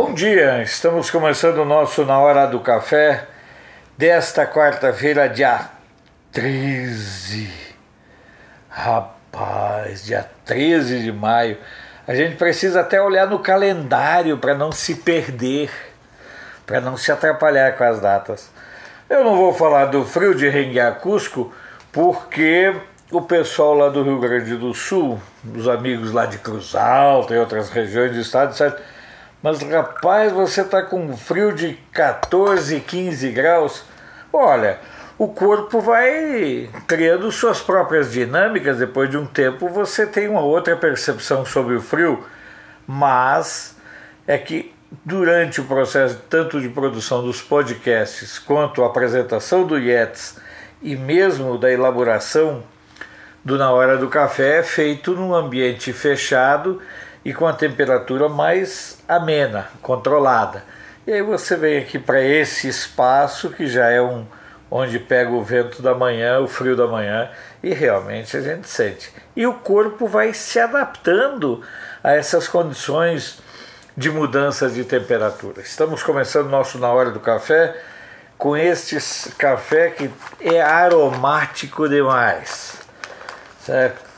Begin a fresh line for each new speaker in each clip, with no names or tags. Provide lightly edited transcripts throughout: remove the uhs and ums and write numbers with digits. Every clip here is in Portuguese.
Bom dia, estamos começando o nosso Na Hora do Café desta quarta-feira, dia 13. Rapaz, dia 13 de maio. A gente precisa até olhar no calendário para não se perder, para não se atrapalhar com as datas. Eu não vou falar do frio de Renguiá Cusco, porque o pessoal lá do Rio Grande do Sul, os amigos lá de Cruz Alta e outras regiões do estado, certo? Mas rapaz, você tá com frio de 14, 15 graus. Olha, o corpo vai criando suas próprias dinâmicas. Depois de um tempo você tem uma outra percepção sobre o frio. Mas é que durante o processo tanto de produção dos podcasts quanto a apresentação do IETS e mesmo da elaboração do Na Hora do Café é feito num ambiente fechado e com a temperatura mais amena, controlada. E aí você vem aqui para esse espaço que já é onde pega o vento da manhã, o frio da manhã, e realmente a gente sente. E o corpo vai se adaptando a essas condições de mudança de temperatura. Estamos começando nosso Na Hora do Café com este café que é aromático demais.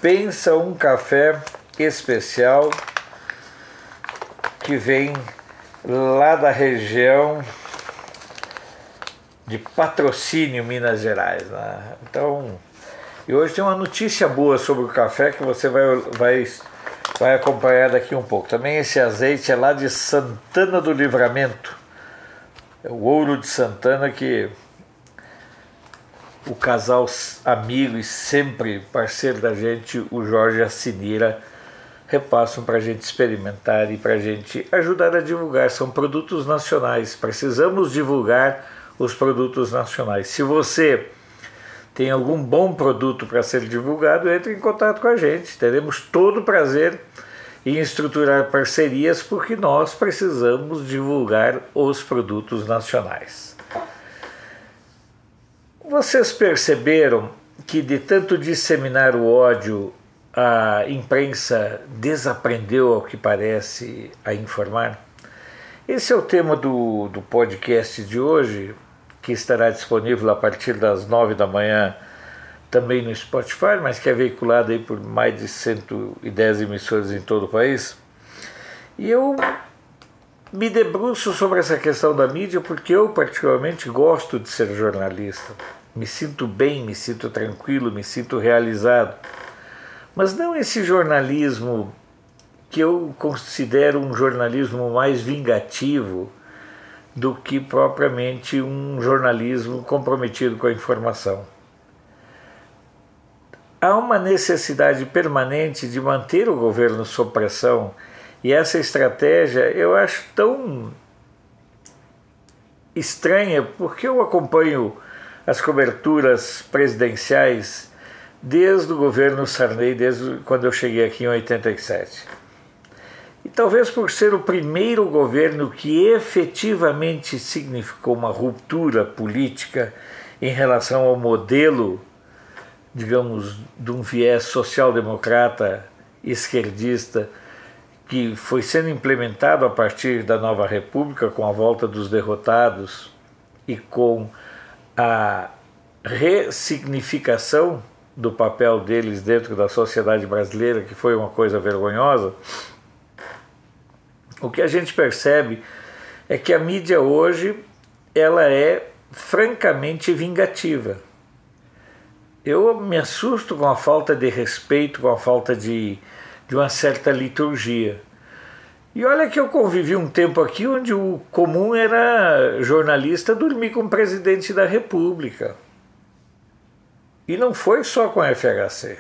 Pensa um café especial que vem lá da região de Patrocínio, Minas Gerais, né? Então, e hoje tem uma notícia boa sobre o café que você vai acompanhar daqui um pouco. Também esse azeite é lá de Santana do Livramento, é o Ouro de Santana, que o casal amigo e sempre parceiro da gente, o Jorge e a Sinira, repassam para a gente experimentar e para a gente ajudar a divulgar. São produtos nacionais, precisamos divulgar os produtos nacionais. Se você tem algum bom produto para ser divulgado, entre em contato com a gente. Teremos todo o prazer em estruturar parcerias, porque nós precisamos divulgar os produtos nacionais. Vocês perceberam que de tanto disseminar o ódio, a imprensa desaprendeu, ao que parece, a informar? Esse é o tema do podcast de hoje, que estará disponível a partir das 9 da manhã, também no Spotify, mas que é veiculado aí por mais de 110 emissoras em todo o país. E eu me debruço sobre essa questão da mídia porque eu particularmente gosto de ser jornalista. Me sinto bem, me sinto tranquilo, me sinto realizado. Mas não esse jornalismo que eu considero um jornalismo mais vingativo do que propriamente um jornalismo comprometido com a informação. Há uma necessidade permanente de manter o governo sob pressão, e essa estratégia eu acho tão estranha, porque eu acompanho as coberturas presidenciais desde o governo Sarney, desde quando eu cheguei aqui em 87. E talvez por ser o primeiro governo que efetivamente significou uma ruptura política em relação ao modelo, digamos, de um viés social-democrata esquerdista que foi sendo implementado a partir da nova república, com a volta dos derrotados e com a ressignificação do papel deles dentro da sociedade brasileira, que foi uma coisa vergonhosa. O que a gente percebe é que a mídia hoje ela é francamente vingativa. Eu me assusto com a falta de respeito, com a falta de uma certa liturgia. E olha que eu convivi um tempo aqui onde o comum era jornalista dormir com o presidente da República. E não foi só com a FHC.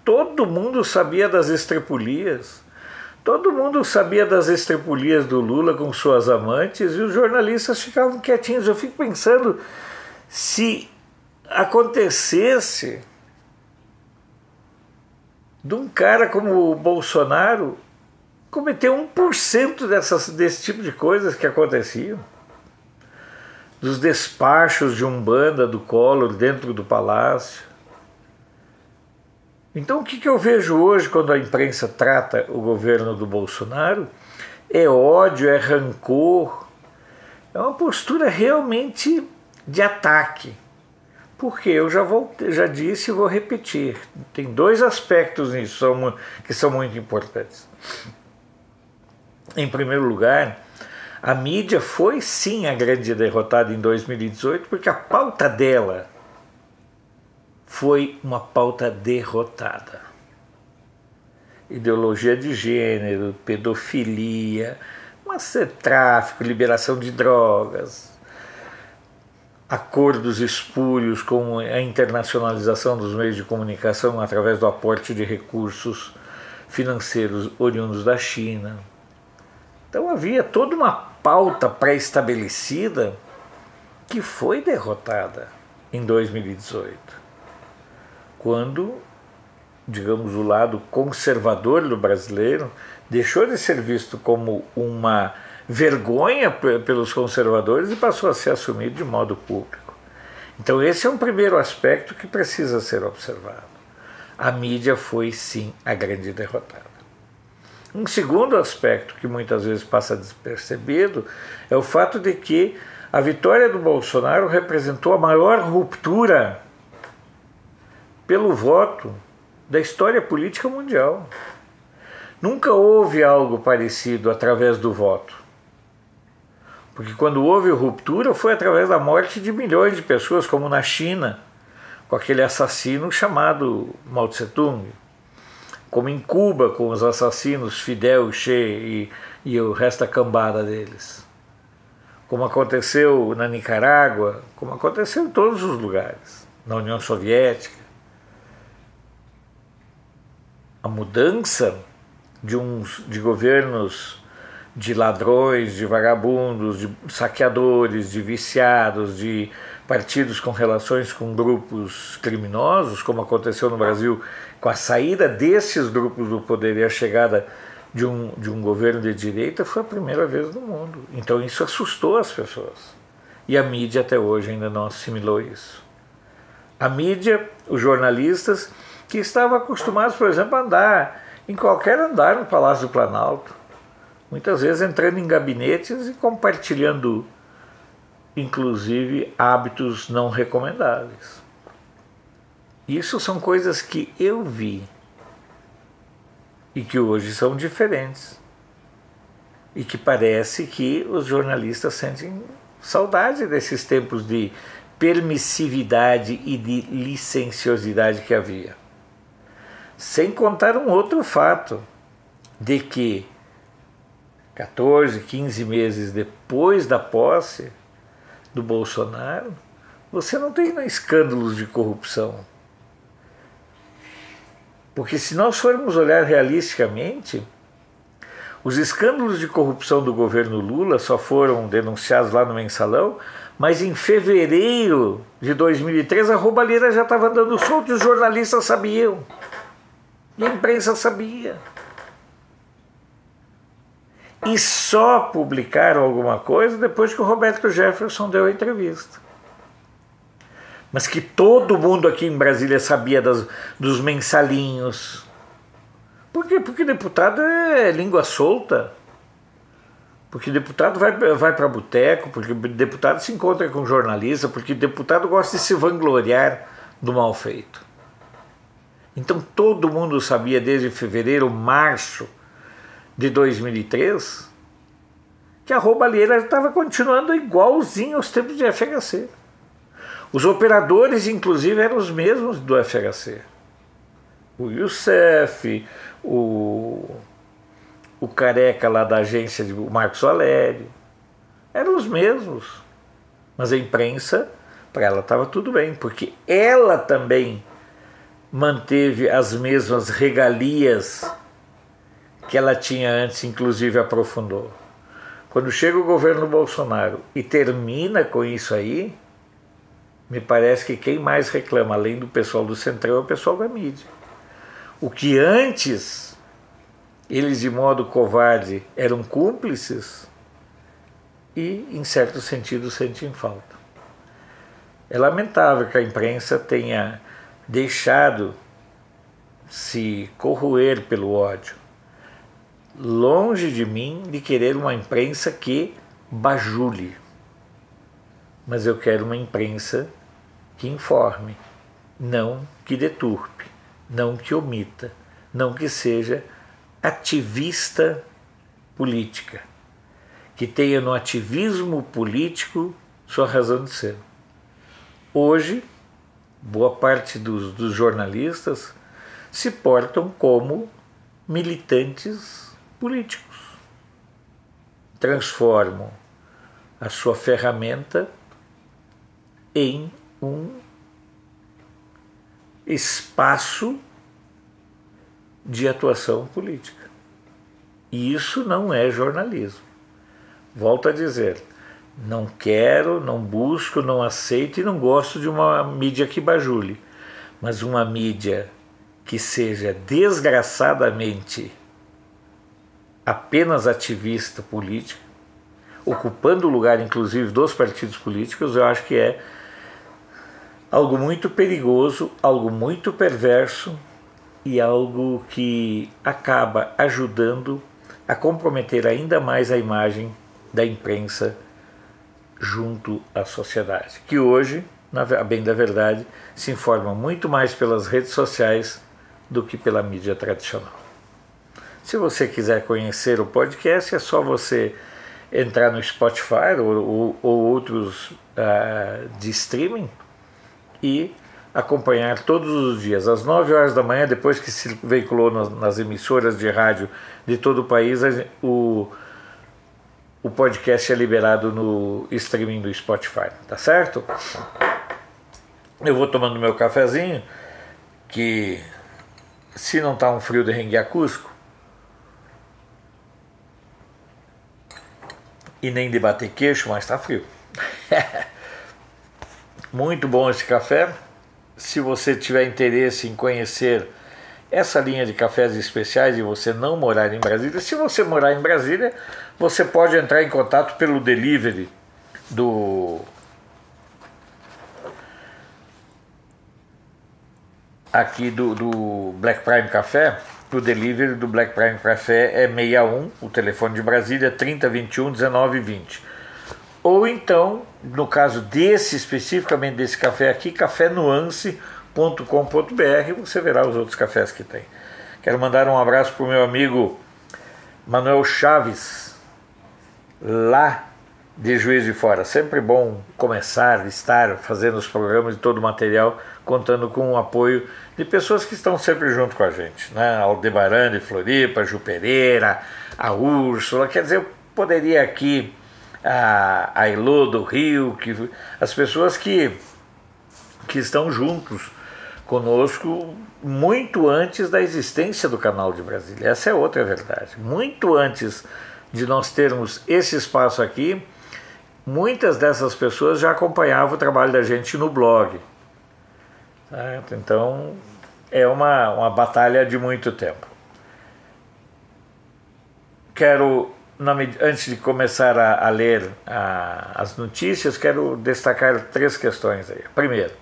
Todo mundo sabia das estrepulias. Todo mundo sabia das estrepulias do Lula com suas amantes e os jornalistas ficavam quietinhos. Eu fico pensando, se acontecesse de um cara como o Bolsonaro cometer 1% desse tipo de coisas que aconteciam, dos despachos de Umbanda do Collor dentro do palácio, Então o que eu vejo hoje quando a imprensa trata o governo do Bolsonaro é ódio, é rancor, é uma postura realmente de ataque. Porque eu já disse e vou repetir, tem dois aspectos nisso que são muito importantes. Em primeiro lugar, a mídia foi sim a grande derrotada em 2018, porque a pauta dela foi uma pauta derrotada. Ideologia de gênero, pedofilia, tráfico, liberação de drogas, acordos espúrios com a internacionalização dos meios de comunicação através do aporte de recursos financeiros oriundos da China. Então havia toda uma pauta pré-estabelecida que foi derrotada em 2018, quando, digamos, o lado conservador do brasileiro deixou de ser visto como uma vergonha pelos conservadores e passou a ser assumido de modo público. Então esse é um primeiro aspecto que precisa ser observado. A mídia foi sim a grande derrotada. Um segundo aspecto que muitas vezes passa despercebido é o fato de que a vitória do Bolsonaro representou a maior ruptura pelo voto da história política mundial. Nunca houve algo parecido através do voto. Porque quando houve ruptura foi através da morte de milhões de pessoas, como na China, com aquele assassino chamado Mao Tse-tung, como em Cuba, com os assassinos Fidel, Che e o resto da cambada deles, como aconteceu na Nicarágua, como aconteceu em todos os lugares, na União Soviética. A mudança de governos de ladrões, de vagabundos, de saqueadores, de viciados, de partidos com relações com grupos criminosos, como aconteceu no Brasil, com a saída desses grupos do poder e a chegada de um governo de direita, foi a primeira vez no mundo. Então isso assustou as pessoas. E a mídia até hoje ainda não assimilou isso. A mídia, os jornalistas, que estavam acostumados, por exemplo, a andar em qualquer andar no Palácio do Planalto, muitas vezes entrando em gabinetes e compartilhando, inclusive, hábitos não recomendáveis. Isso são coisas que eu vi e que hoje são diferentes e que parece que os jornalistas sentem saudade desses tempos de permissividade e de licenciosidade que havia. Sem contar um outro fato, de que 14, 15 meses depois da posse do Bolsonaro, você não tem escândalos de corrupção. Porque se nós formos olhar realisticamente, os escândalos de corrupção do governo Lula só foram denunciados lá no Mensalão, mas em fevereiro de 2003 a roubalheira já estava dando solto e os jornalistas sabiam. E a imprensa sabia. E só publicaram alguma coisa depois que o Roberto Jefferson deu a entrevista. Mas que todo mundo aqui em Brasília sabia dos mensalinhos. Por quê? Porque deputado é língua solta. Porque deputado vai para boteco, porque deputado se encontra com jornalista, porque deputado gosta de se vangloriar do mal feito. Então todo mundo sabia desde fevereiro, março de 2003 que a roubalheira estava continuando igualzinho aos tempos de FHC. Os operadores, inclusive, eram os mesmos do FHC. O Youssef, o careca lá da agência, o Marcos Valério, eram os mesmos. Mas a imprensa, para ela estava tudo bem, porque ela também manteve as mesmas regalias que ela tinha antes, inclusive aprofundou. Quando chega o governo Bolsonaro e termina com isso aí, me parece que quem mais reclama, além do pessoal do Centrão, é o pessoal da mídia. O que antes eles, de modo covarde, eram cúmplices e, em certo sentido, sentem falta. É lamentável que a imprensa tenha deixado se corroer pelo ódio. Longe de mim de querer uma imprensa que bajule, mas eu quero uma imprensa que informe, não que deturpe, não que omita, não que seja ativista política, que tenha no ativismo político sua razão de ser. Hoje, boa parte dos jornalistas se portam como militantes políticos. Transformam a sua ferramenta em um espaço de atuação política. E isso não é jornalismo. Volto a dizer, não quero, não busco, não aceito e não gosto de uma mídia que bajule, mas uma mídia que seja desgraçadamente apenas ativista política, ocupando o lugar inclusive dos partidos políticos, eu acho que é algo muito perigoso, algo muito perverso e algo que acaba ajudando a comprometer ainda mais a imagem da imprensa junto à sociedade, que hoje, a bem da verdade, se informa muito mais pelas redes sociais do que pela mídia tradicional. Se você quiser conhecer o podcast, é só você entrar no Spotify ou outros de streaming e acompanhar todos os dias, às 9 horas da manhã, depois que se veiculou nas emissoras de rádio de todo o país, o podcast é liberado no streaming do Spotify, tá certo? Eu vou tomando meu cafezinho, que se não tá um frio de renguear Cusco, e nem de bater queixo, mas tá frio. Muito bom esse café. Se você tiver interesse em conhecer essa linha de cafés especiais e você não morar em Brasília, se você morar em Brasília, você pode entrar em contato pelo delivery do Black Prime Café. O delivery do Black Prime Café é 61, o telefone de Brasília 3021 1920. Ou então, no caso desse, especificamente desse café aqui, cafenuance.com.br, você verá os outros cafés que tem. Quero mandar um abraço para o meu amigo Manuel Chaves, lá de Juiz de Fora. Sempre bom começar, estar fazendo os programas e todo o material, contando com o apoio de pessoas que estão sempre junto com a gente, né? Aldebaran de Floripa, Ju Pereira, a Úrsula, quer dizer, eu poderia aqui a Elô do Rio, as pessoas que estão juntos conosco muito antes da existência do Canal de Brasília. Essa é outra verdade. Muito antes de nós termos esse espaço aqui, muitas dessas pessoas já acompanhavam o trabalho da gente no blog. Certo? Então é uma batalha de muito tempo. Quero, antes de começar a ler as notícias, quero destacar 3 questões aí. Primeiro,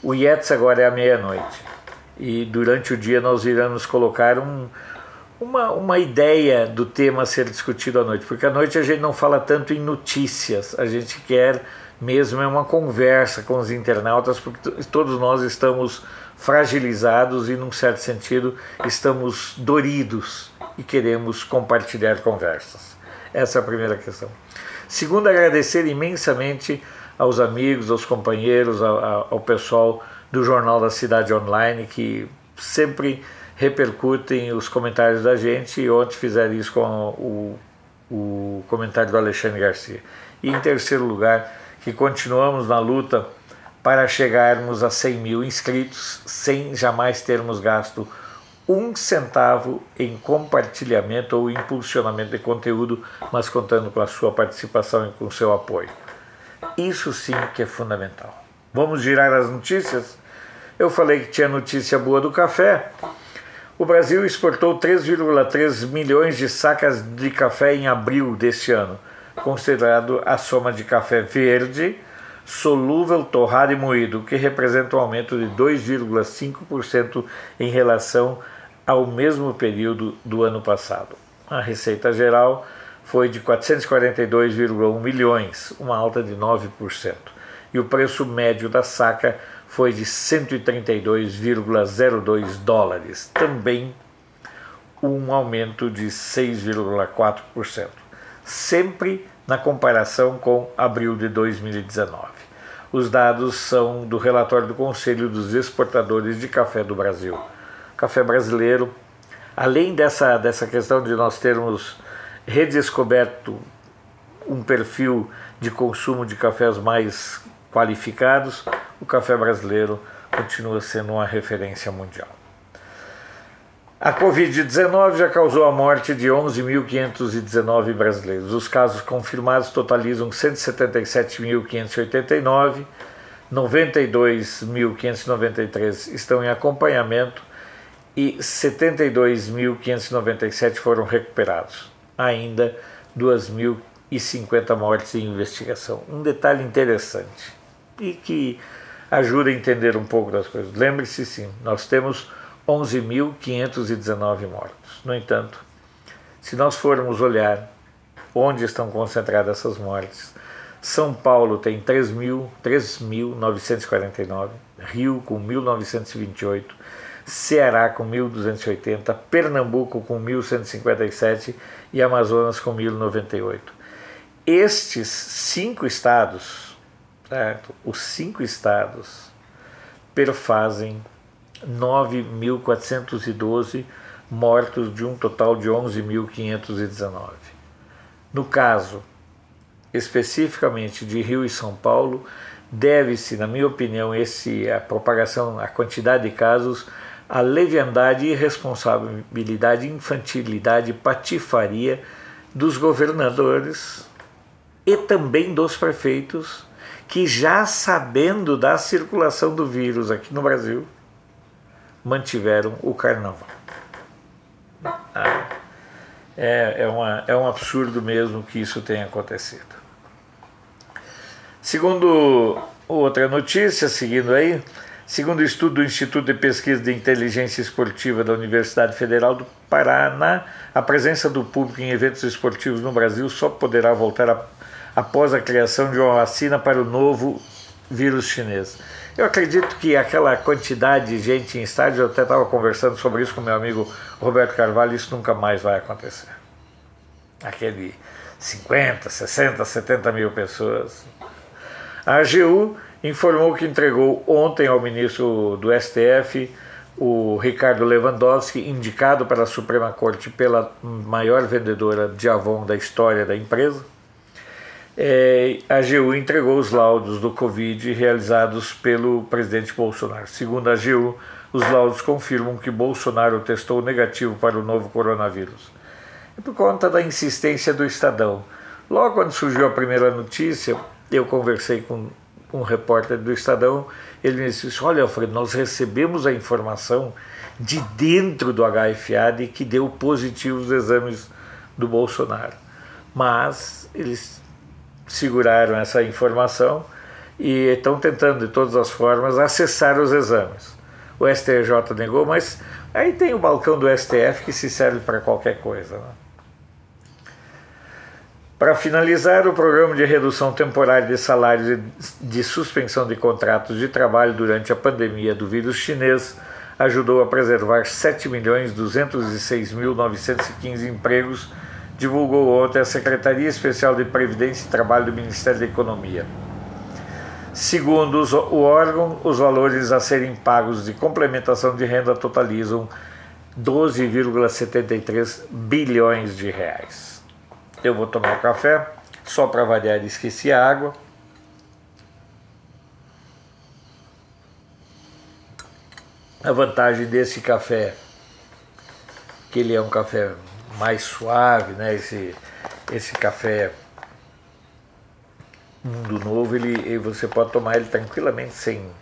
o IETS agora é à meia-noite e durante o dia nós iremos colocar uma ideia do tema a ser discutido à noite, porque à noite a gente não fala tanto em notícias, a gente quer mesmo uma conversa com os internautas, porque todos nós estamos fragilizados e, num certo sentido, estamos doridos e queremos compartilhar conversas. Essa é a primeira questão. Segundo, agradecer imensamente aos amigos, aos companheiros, ao pessoal do Jornal da Cidade Online, que sempre repercutem os comentários da gente, e ontem fizeram isso com o comentário do Alexandre Garcia. E em terceiro lugar, que continuamos na luta para chegarmos a 100 mil inscritos sem jamais termos gasto 1 centavo em compartilhamento ou impulsionamento de conteúdo, mas contando com a sua participação e com o seu apoio. Isso sim que é fundamental. Vamos girar as notícias? Eu falei que tinha notícia boa do café. O Brasil exportou 3,3 milhões de sacas de café em abril deste ano, considerado a soma de café verde solúvel, torrado e moído, o que representa um aumento de 2,5% em relação ao mesmo período do ano passado. A receita geral foi de 442,1 milhões, uma alta de 9%. E o preço médio da saca foi de 132,02 dólares, também um aumento de 6,4%, sempre na comparação com abril de 2019. Os dados são do relatório do Conselho dos Exportadores de Café do Brasil. O café brasileiro, além dessa questão de nós termos redescoberto um perfil de consumo de cafés mais qualificados, o café brasileiro continua sendo uma referência mundial. A Covid-19 já causou a morte de 11.519 brasileiros. Os casos confirmados totalizam 177.589, 92.593 estão em acompanhamento e 72.597 foram recuperados. Ainda 2.050 mortes em investigação. Um detalhe interessante e que ajuda a entender um pouco das coisas. Lembre-se, sim, nós temos 11.519 mortos. No entanto, se nós formos olhar onde estão concentradas essas mortes, São Paulo tem 3.949, Rio com 1.928, Ceará com 1.280, Pernambuco com 1.157 e Amazonas com 1.098. Estes 5 estados, certo? Os 5 estados perfazem 9.412 mortos de um total de 11.519. No caso especificamente de Rio e São Paulo, deve-se, na minha opinião, a propagação, a quantidade de casos, a leviandade, irresponsabilidade, infantilidade, patifaria dos governadores e também dos prefeitos, que já sabendo da circulação do vírus aqui no Brasil, mantiveram o carnaval. É um absurdo mesmo que isso tenha acontecido. Segundo outra notícia, seguindo aí, segundo o estudo do Instituto de Pesquisa de Inteligência Esportiva da Universidade Federal do Paraná, a presença do público em eventos esportivos no Brasil só poderá voltar após a criação de uma vacina para o novo vírus chinês. Eu acredito que aquela quantidade de gente em estádio, eu até estava conversando sobre isso com meu amigo Roberto Carvalho, isso nunca mais vai acontecer. Aquele 50, 60, 70 mil pessoas. A AGU informou que entregou ontem ao ministro do STF, o Ricardo Lewandowski, indicado para a Suprema Corte pela maior vendedora de Avon da história da empresa. A AGU entregou os laudos do Covid realizados pelo presidente Bolsonaro. Segundo a AGU, os laudos confirmam que Bolsonaro testou negativo para o novo coronavírus. E por conta da insistência do Estadão. Logo quando surgiu a primeira notícia, eu conversei com um repórter do Estadão, ele me disse: olha, Alfredo, nós recebemos a informação de dentro do HFA de que deu positivo os exames do Bolsonaro. Mas eles seguraram essa informação e estão tentando de todas as formas acessar os exames. O STJ negou, mas aí tem o balcão do STF que se serve para qualquer coisa, né? Para finalizar, o programa de redução temporária de salários e de suspensão de contratos de trabalho durante a pandemia do vírus chinês ajudou a preservar 7.206.915 empregos, divulgou ontem a Secretaria Especial de Previdência e Trabalho do Ministério da Economia. Segundo o órgão, os valores a serem pagos de complementação de renda totalizam 12,73 bilhões de reais. Eu vou tomar um café, só para variar, esqueci a água. A vantagem desse café, que ele é um café mais suave, né? Esse café Mundo Novo, você pode tomar ele tranquilamente sem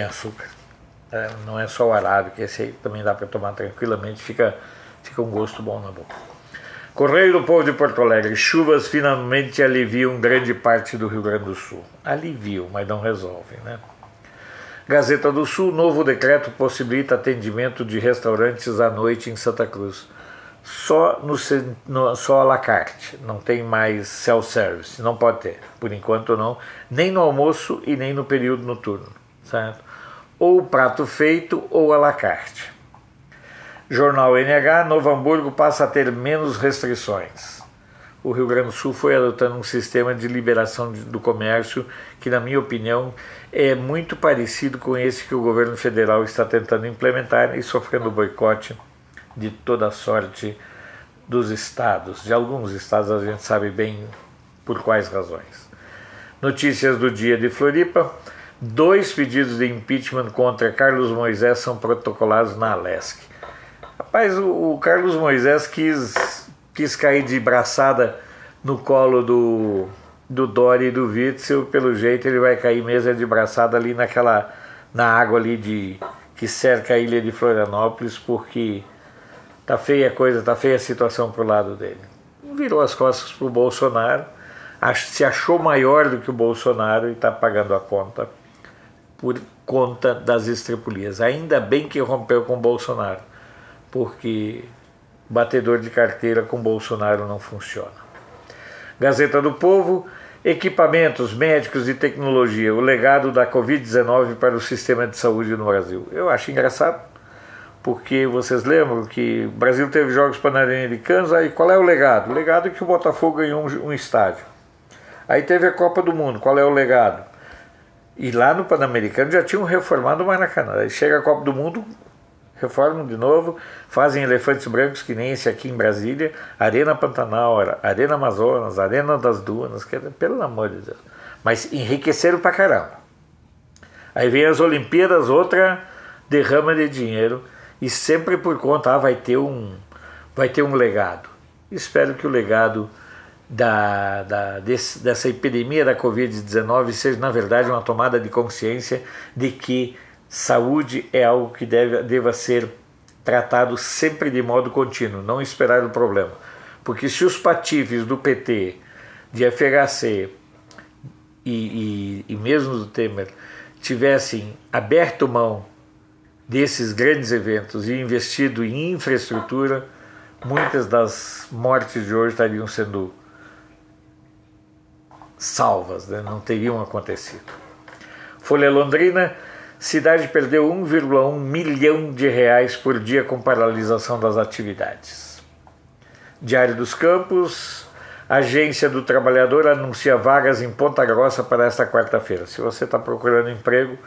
açúcar. Não é só o arábica, esse aí também dá para tomar tranquilamente, fica um gosto bom na boca. Correio do Povo de Porto Alegre. Chuvas finalmente aliviam grande parte do Rio Grande do Sul. Aliviam, mas não resolvem, né? Gazeta do Sul. Novo decreto possibilita atendimento de restaurantes à noite em Santa Cruz. Só à la carte. Não tem mais self-service. Não pode ter. Por enquanto não. Nem no almoço e nem no período noturno. Certo? Ou prato feito ou à la carte. Jornal NH, Novo Hamburgo passa a ter menos restrições. O Rio Grande do Sul foi adotando um sistema de liberação do comércio que, na minha opinião, é muito parecido com esse que o governo federal está tentando implementar e sofrendo boicote de toda sorte dos estados. De alguns estados a gente sabe bem por quais razões. Notícias do dia de Floripa. 2 pedidos de impeachment contra Carlos Moisés são protocolados na Alesc. Rapaz, o Carlos Moisés quis cair de braçada no colo do Dória e do Witzel. Pelo jeito ele vai cair mesmo de braçada ali na água ali que cerca a ilha de Florianópolis, porque tá feia a coisa, tá feia a situação pro lado dele. Virou as costas pro Bolsonaro, se achou maior do que o Bolsonaro e está pagando a conta por conta das estripulias. Ainda bem que rompeu com o Bolsonaro, porque batedor de carteira com Bolsonaro não funciona. Gazeta do Povo. Equipamentos médicos e tecnologia, o legado da Covid-19 para o sistema de saúde no Brasil. Eu acho engraçado, porque vocês lembram que o Brasil teve Jogos Pan-Americanos, aí qual é o legado? O legado é que o Botafogo ganhou um estádio. Aí teve a Copa do Mundo, qual é o legado? E lá no Pan-Americano já tinham reformado o Maracanã. Aí chega a Copa do Mundo, reformam de novo, fazem elefantes brancos que nem esse aqui em Brasília, Arena Pantanal, Arena Amazonas, Arena das Dunas, pelo amor de Deus. Mas enriqueceram pra caramba. Aí vem as Olimpíadas, outra derrama de dinheiro, e sempre por conta, vai ter um legado. Espero que o legado dessa epidemia da Covid-19 seja, na verdade, uma tomada de consciência de que saúde é algo que deva ser tratado sempre de modo contínuo, não esperar o problema. Porque se os patifes do PT, de FHC e mesmo do Temer tivessem aberto mão desses grandes eventos e investido em infraestrutura, muitas das mortes de hoje estariam sendo salvas, né? Não teriam acontecido. Folha Londrina. Cidade perdeu 1,1 milhão de reais por dia com paralisação das atividades. Diário dos Campos. Agência do Trabalhador anuncia vagas em Ponta Grossa para esta quarta-feira. Se você está procurando emprego,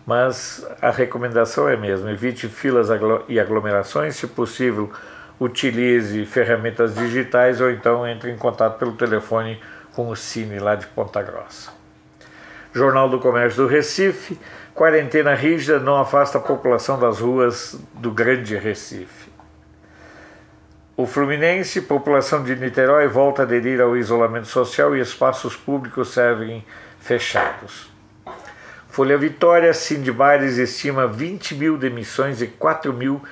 mas a recomendação é mesmo, evite filas e aglomerações, se possível utilize ferramentas digitais ou então entre em contato pelo telefone com o Cine lá de Ponta Grossa. Jornal do Comércio do Recife. Quarentena rígida não afasta a população das ruas do Grande Recife. O Fluminense, população de Niterói volta a aderir ao isolamento social e espaços públicos seguem fechados. Folha Vitória, Sindibares estima 20 mil demissões e 4 mil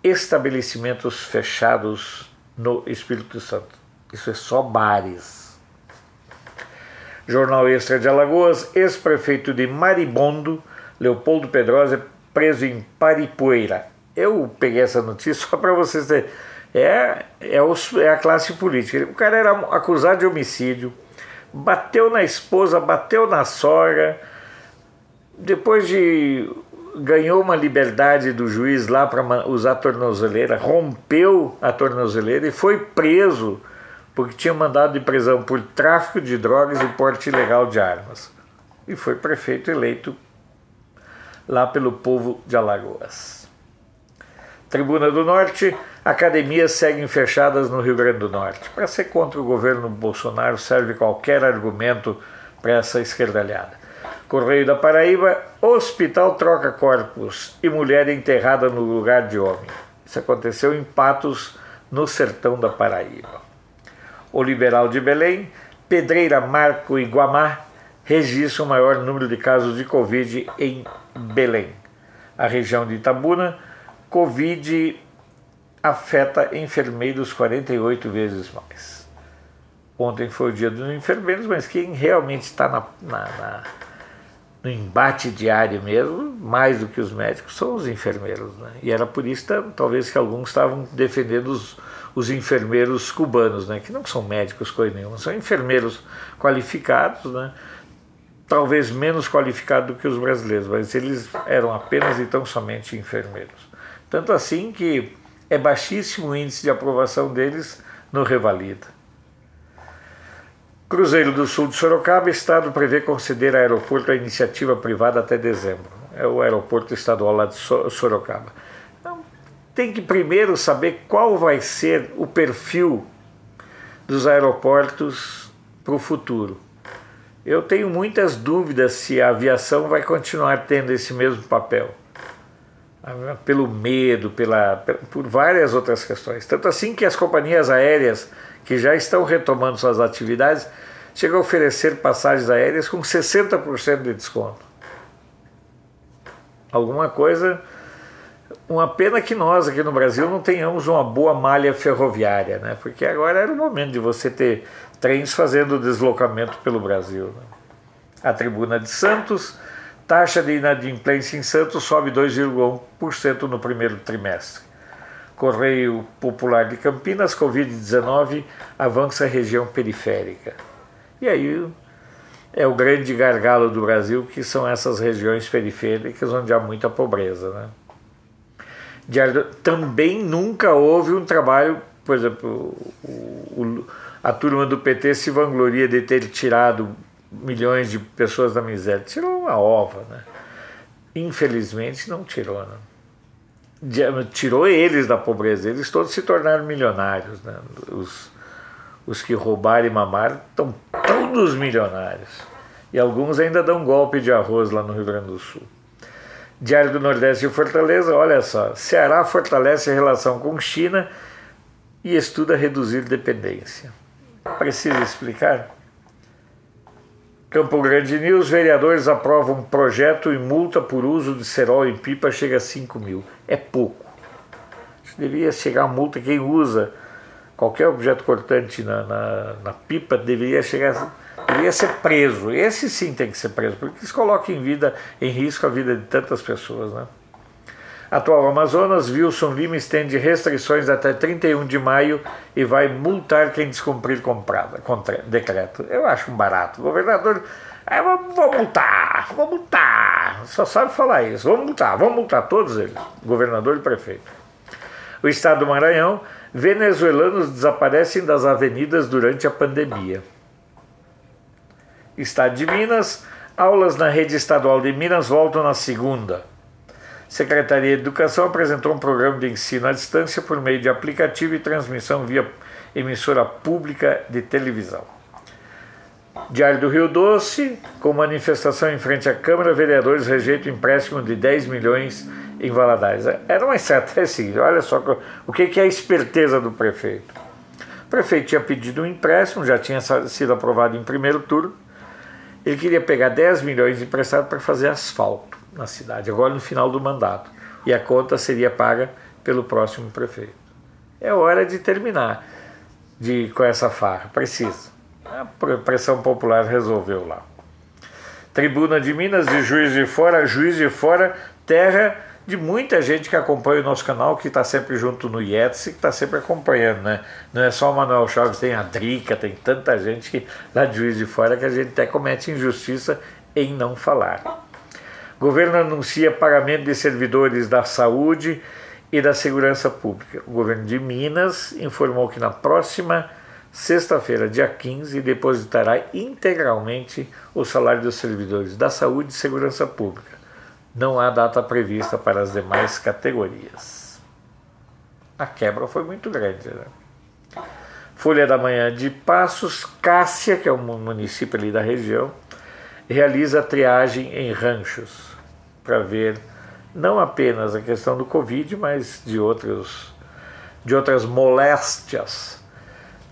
estabelecimentos fechados no Espírito Santo. Isso é só bares. Jornal Extra de Alagoas, ex-prefeito de Maribondo, Leopoldo Pedrosa, é preso em Paripueira. Eu peguei essa notícia só para vocês terem. É a classe política. O cara era acusado de homicídio, bateu na esposa, bateu na sogra, depois ganhou uma liberdade do juiz lá para usar a tornozeleira, rompeu a tornozeleira e foi preso porque tinha mandado de prisão por tráfico de drogas e porte ilegal de armas. E foi prefeito eleito lá pelo povo de Alagoas. Tribuna do Norte, academias seguem fechadas no Rio Grande do Norte. Para ser contra o governo Bolsonaro serve qualquer argumento para essa esquerdalhada. Correio da Paraíba, hospital troca corpos e mulher enterrada no lugar de homem. Isso aconteceu em Patos, no sertão da Paraíba. O Liberal de Belém, Pedreira, Marco e Guamá registram o maior número de casos de Covid em Belém. A região de Itabuna, Covid afeta enfermeiros 48 vezes mais. Ontem foi o dia dos enfermeiros, mas quem realmente está no embate diário mesmo, mais do que os médicos, são os enfermeiros, né? E era por isso, talvez, que alguns estavam defendendo os enfermeiros cubanos, né? Que não são médicos, coisa nenhuma, são enfermeiros qualificados, né? Talvez menos qualificados do que os brasileiros, mas eles eram apenas e tão somente enfermeiros. Tanto assim que é baixíssimo o índice de aprovação deles no Revalida. Cruzeiro do Sul de Sorocaba, Estado prevê conceder aeroporto à iniciativa privada até dezembro. É o aeroporto estadual lá de Sorocaba. Então, tem que primeiro saber qual vai ser o perfil dos aeroportos para o futuro. Eu tenho muitas dúvidas se a aviação vai continuar tendo esse mesmo papel. Pelo medo, por várias outras questões. Tanto assim que as companhias aéreas que já estão retomando suas atividades chegam a oferecer passagens aéreas com 60% de desconto. Alguma coisa... Uma pena que nós aqui no Brasil não tenhamos uma boa malha ferroviária, né? Porque agora era o momento de você ter trens fazendo deslocamento pelo Brasil, né? A Tribuna de Santos, taxa de inadimplência em Santos sobe 2,1% no primeiro trimestre. Correio Popular de Campinas, Covid-19 avança a região periférica. E aí é o grande gargalo do Brasil, que são essas regiões periféricas onde há muita pobreza, né? Também nunca houve um trabalho, por exemplo, a turma do PT se vangloria de ter tirado milhões de pessoas da miséria. Tirou uma ova, né? Infelizmente não tirou, né? Tirou eles da pobreza, eles todos se tornaram milionários, né? Os que roubaram e mamaram estão todos milionários. E alguns ainda dão golpe de arroz lá no Rio Grande do Sul. Diário do Nordeste de Fortaleza, olha só, Ceará fortalece a relação com China e estuda reduzir dependência. Precisa explicar? Campo Grande News, vereadores aprovam projeto e multa por uso de cerol em pipa chega a 5 mil. É pouco. Deveria chegar a multa, quem usa qualquer objeto cortante na pipa deveria ser preso. Esse sim tem que ser preso, porque isso coloca em risco a vida de tantas pessoas, né? Atual Amazonas, Wilson Lima estende restrições até 31 de maio e vai multar quem descumprir decreto. Eu acho um barato. Governador, vou multar. Só sabe falar isso. Vamos multar todos eles, governador e prefeito. O estado do Maranhão, venezuelanos desaparecem das avenidas durante a pandemia. Estado de Minas, aulas na rede estadual de Minas voltam na segunda. Secretaria de Educação apresentou um programa de ensino à distância por meio de aplicativo e transmissão via emissora pública de televisão. Diário do Rio Doce, com manifestação em frente à Câmara, vereadores rejeitam o empréstimo de 10 milhões em Valadares. Era uma estratégia seguinte, olha só o que é a esperteza do prefeito. O prefeito tinha pedido um empréstimo, já tinha sido aprovado em primeiro turno. Ele queria pegar 10 milhões emprestado para fazer asfalto na cidade, agora no final do mandato. E a conta seria paga pelo próximo prefeito. É hora de terminar com essa farra, precisa. A pressão popular resolveu lá. Tribuna de Minas, de Juiz de Fora, terra de muita gente que acompanha o nosso canal, que está sempre junto no IETS e que está sempre acompanhando, né? Não é só o Manuel Chaves, tem a Drica, tem tanta gente que lá de Juiz de Fora que a gente até comete injustiça em não falar. Governo anuncia pagamento de servidores da saúde e da segurança pública. O governo de Minas informou que na próxima sexta-feira, dia 15, depositará integralmente o salário dos servidores da saúde e segurança pública. Não há data prevista para as demais categorias. A quebra foi muito grande, né? Folha da Manhã de Passos, Cássia, que é um município ali da região, realiza triagem em ranchos para ver não apenas a questão do Covid, mas de outras moléstias.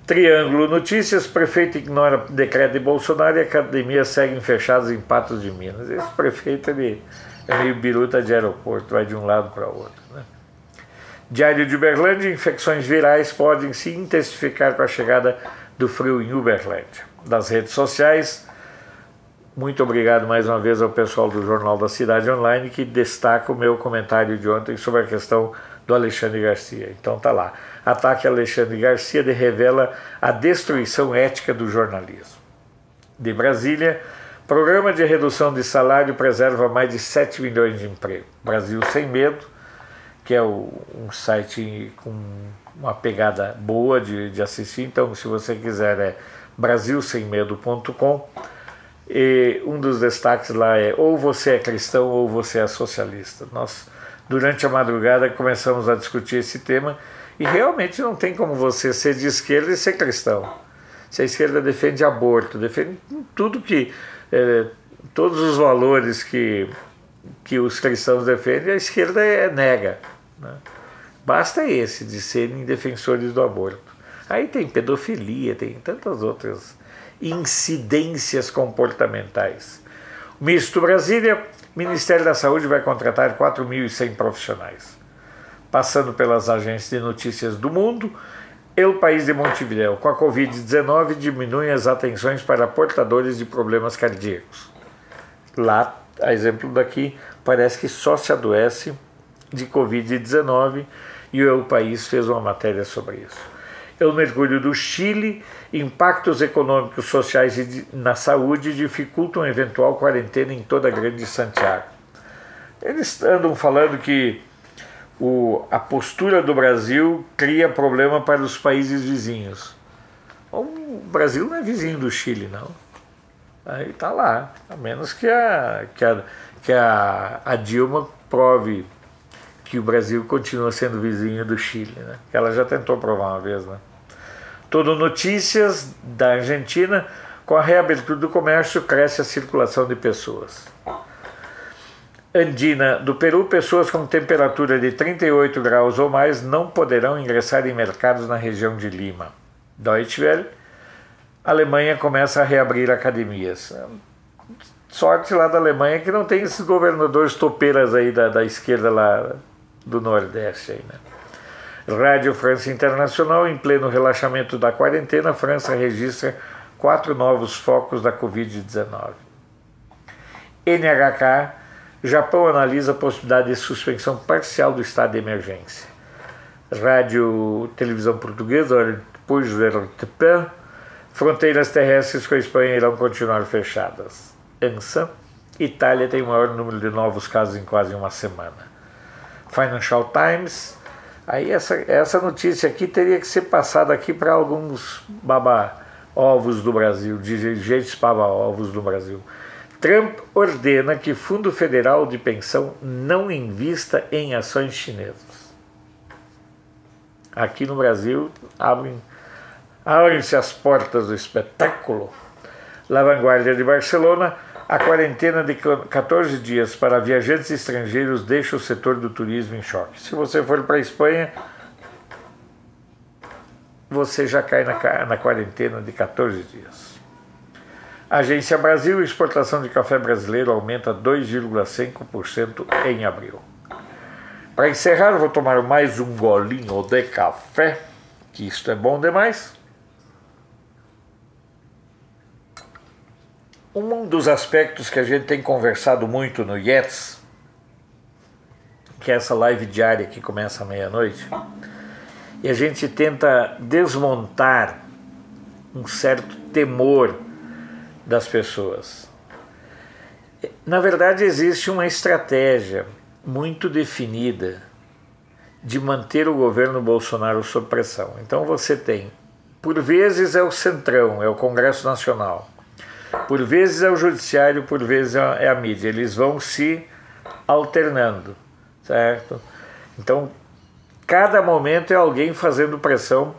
Triângulo Notícias, prefeito ignora decreto de Bolsonaro e academias seguem fechadas em Patos de Minas. Esse prefeito ele é meio biruta de aeroporto, vai de um lado para o outro, né? Diário de Uberlândia, infecções virais podem se intensificar com a chegada do frio em Uberlândia. Das redes sociais, muito obrigado mais uma vez ao pessoal do Jornal da Cidade Online, que destaca o meu comentário de ontem sobre a questão do Alexandre Garcia. Então tá lá. Ataque a Alexandre Garcia revela a destruição ética do jornalismo. De Brasília, programa de redução de salário preserva mais de 7 milhões de empregos. Brasil Sem Medo, que é um site com uma pegada boa de assistir. Então, se você quiser, é brasilsemmedo.com. E um dos destaques lá é: ou você é cristão ou você é socialista. Nós, durante a madrugada, começamos a discutir esse tema e realmente não tem como você ser de esquerda e ser cristão. Se a esquerda defende aborto, defende tudo que... todos os valores que os cristãos defendem, a esquerda nega, né? Basta esse, de serem defensores do aborto. Aí tem pedofilia, tem tantas outras incidências comportamentais. O Misto Brasília, Ministério da Saúde vai contratar 4.100 profissionais. Passando pelas agências de notícias do mundo, El País de Montevidéu, com a Covid-19 diminuem as atenções para portadores de problemas cardíacos. Lá, a exemplo daqui, parece que só se adoece de Covid-19 e o El País fez uma matéria sobre isso. El Mercúrio do Chile, impactos econômicos, sociais e na saúde dificultam eventual quarentena em toda a Grande Santiago. Eles andam falando que a postura do Brasil cria problema para os países vizinhos. O Brasil não é vizinho do Chile, não. Aí está lá, a menos que a Dilma prove que o Brasil continua sendo vizinho do Chile, né? Ela já tentou provar uma vez, né? Todo notícias da Argentina: com a reabertura do comércio cresce a circulação de pessoas. Andina do Peru, pessoas com temperatura de 38 graus ou mais não poderão ingressar em mercados na região de Lima. Deutsche Welle, Alemanha começa a reabrir academias. Sorte lá da Alemanha que não tem esses governadores topeiras aí da esquerda lá do Nordeste aí, né? Rádio França Internacional, em pleno relaxamento da quarentena, a França registra 4 novos focos da Covid-19. NHK, Japão analisa a possibilidade de suspensão parcial do estado de emergência. Rádio Televisão Portuguesa, fronteiras terrestres com a Espanha irão continuar fechadas. ANSA, Itália tem o maior número de novos casos em quase uma semana. Financial Times, aí essa notícia aqui teria que ser passada aqui para alguns baba-ovos do Brasil, dirigentes baba-ovos do Brasil. Trump ordena que Fundo Federal de Pensão não invista em ações chinesas. Aqui no Brasil abrem-se as portas do espetáculo. La Vanguardia de Barcelona, a quarentena de 14 dias para viajantes estrangeiros deixa o setor do turismo em choque. Se você for para a Espanha, você já cai na quarentena de 14 dias. Agência Brasil, exportação de café brasileiro aumenta 2,5% em abril. Para encerrar, vou tomar mais um golinho de café, que isto é bom demais. Um dos aspectos que a gente tem conversado muito no IETS, que é essa live diária que começa à meia-noite, e a gente tenta desmontar um certo temor das pessoas. Na verdade, existe uma estratégia muito definida de manter o governo Bolsonaro sob pressão. Então você tem, por vezes é o Centrão, é o Congresso Nacional, por vezes é o Judiciário, por vezes é a mídia. Eles vão se alternando, certo? Então, cada momento é alguém fazendo pressão,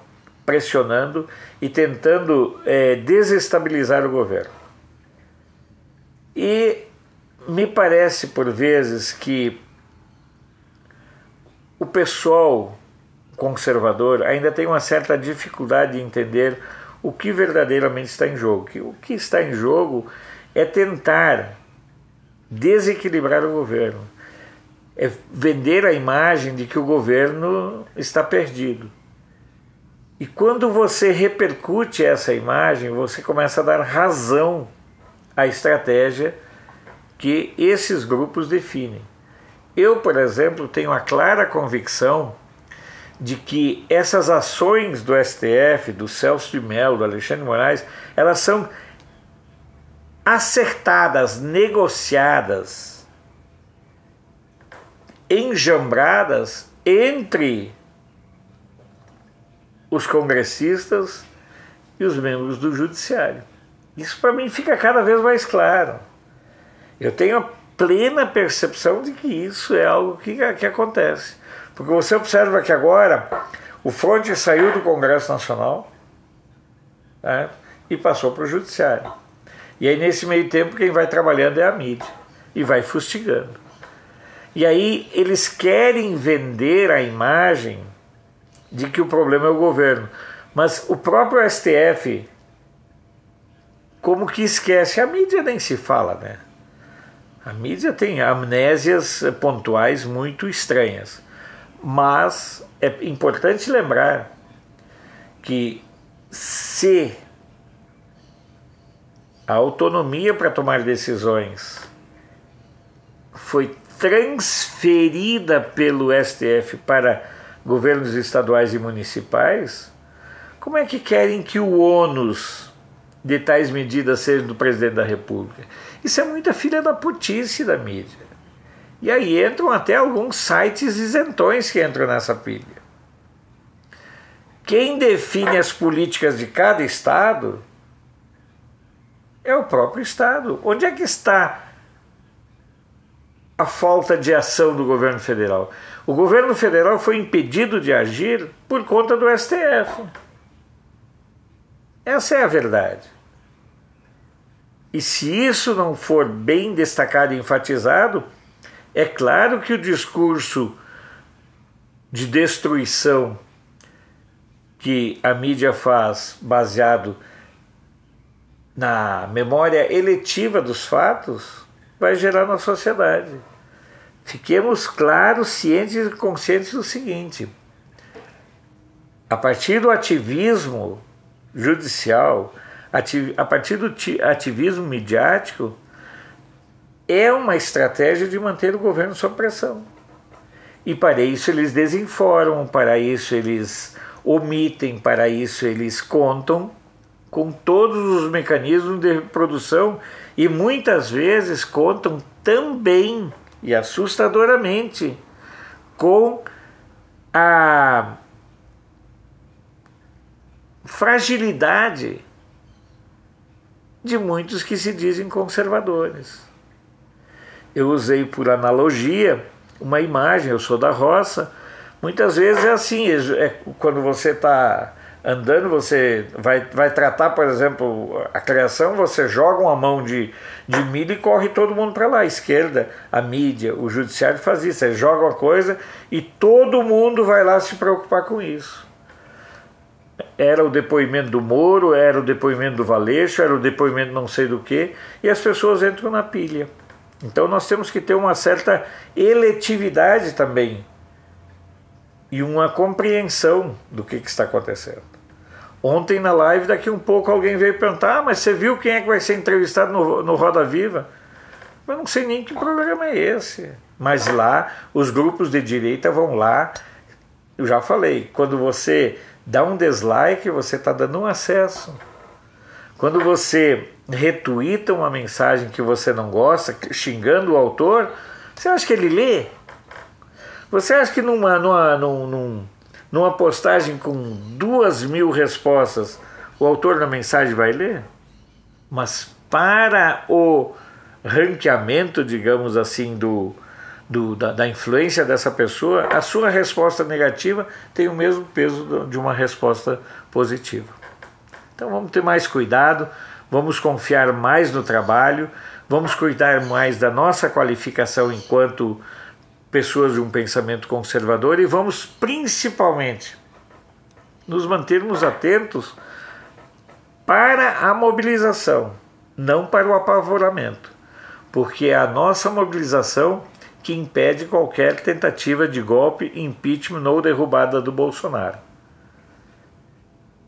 pressionando e tentando desestabilizar o governo. E me parece, por vezes, que o pessoal conservador ainda tem uma certa dificuldade de entender o que verdadeiramente está em jogo. O que está em jogo é tentar desequilibrar o governo. é vender a imagem de que o governo está perdido. E quando você repercute essa imagem, você começa a dar razão à estratégia que esses grupos definem. Eu, por exemplo, tenho a clara convicção de que essas ações do STF, do Celso de Mello, do Alexandre de Moraes, elas são acertadas, negociadas, enjambradas entre os congressistas e os membros do judiciário. Isso para mim fica cada vez mais claro. Eu tenho a plena percepção de que isso é algo que acontece. Porque você observa que agora o fronte saiu do Congresso Nacional, né, e passou para o judiciário. E aí nesse meio tempo quem vai trabalhando é a mídia e vai fustigando. E aí eles querem vender a imagem de que o problema é o governo. Mas o próprio STF, como que esquece? A mídia nem se fala, né? A mídia tem amnésias pontuais muito estranhas. Mas é importante lembrar que se a autonomia para tomar decisões foi transferida pelo STF para governos estaduais e municipais, como é que querem que o ônus de tais medidas seja do presidente da República? Isso é muita filha da putice da mídia. E aí entram até alguns sites isentões que entram nessa pilha. Quem define as políticas de cada estado é o próprio estado. Onde é que está a falta de ação do governo federal? O governo federal foi impedido de agir por conta do STF. Essa é a verdade. E se isso não for bem destacado e enfatizado, é claro que o discurso de destruição que a mídia faz baseado na memória eletiva dos fatos vai gerar na sociedade. Fiquemos claros, cientes e conscientes do seguinte: a partir do ativismo judicial, a partir do ativismo midiático, é uma estratégia de manter o governo sob pressão. E para isso eles desinformam, para isso eles omitem, para isso eles contam com todos os mecanismos de produção e muitas vezes contam também e assustadoramente com a fragilidade de muitos que se dizem conservadores. Eu usei por analogia uma imagem, eu sou da roça, muitas vezes é assim, quando você está andando, você vai tratar, por exemplo, a criação, você joga uma mão de milho e corre todo mundo para lá. A esquerda, a mídia, o judiciário faz isso, eles jogam uma coisa e todo mundo vai lá se preocupar com isso. Era o depoimento do Moro, era o depoimento do Valeixo, era o depoimento não sei do que, e as pessoas entram na pilha. Então nós temos que ter uma certa eletividade também e uma compreensão do que está acontecendo. Ontem na live, daqui um pouco alguém veio perguntar: mas você viu quem é que vai ser entrevistado no Roda Viva? Eu não sei nem que programa é esse. Mas lá, os grupos de direita vão lá. Eu já falei, quando você dá um dislike, você está dando um acesso. Quando você retuita uma mensagem que você não gosta, xingando o autor, você acha que ele lê? Você acha que numa postagem com 2.000 respostas, o autor da mensagem vai ler? Mas para o ranqueamento, digamos assim, da influência dessa pessoa, a sua resposta negativa tem o mesmo peso de uma resposta positiva. Então vamos ter mais cuidado, vamos confiar mais no trabalho, vamos cuidar mais da nossa qualificação enquanto pessoas de um pensamento conservador e vamos principalmente nos mantermos atentos para a mobilização, não para o apavoramento, porque é a nossa mobilização que impede qualquer tentativa de golpe, impeachment ou derrubada do Bolsonaro.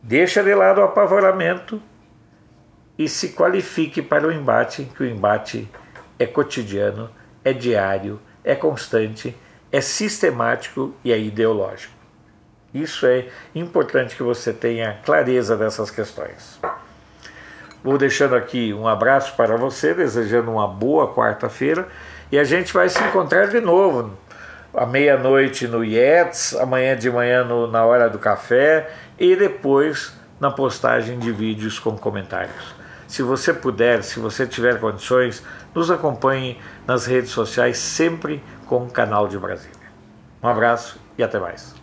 Deixa de lado o apavoramento e se qualifique para o embate, que o embate é cotidiano, é diário, é constante, é sistemático e é ideológico. Isso é importante que você tenha clareza dessas questões. Vou deixando aqui um abraço para você, desejando uma boa quarta-feira, e a gente vai se encontrar de novo à meia-noite no IETS, amanhã de manhã na hora do café e depois na postagem de vídeos com comentários. Se você puder, se você tiver condições, nos acompanhe nas redes sociais, sempre com o Canal de Brasília. Um abraço e até mais.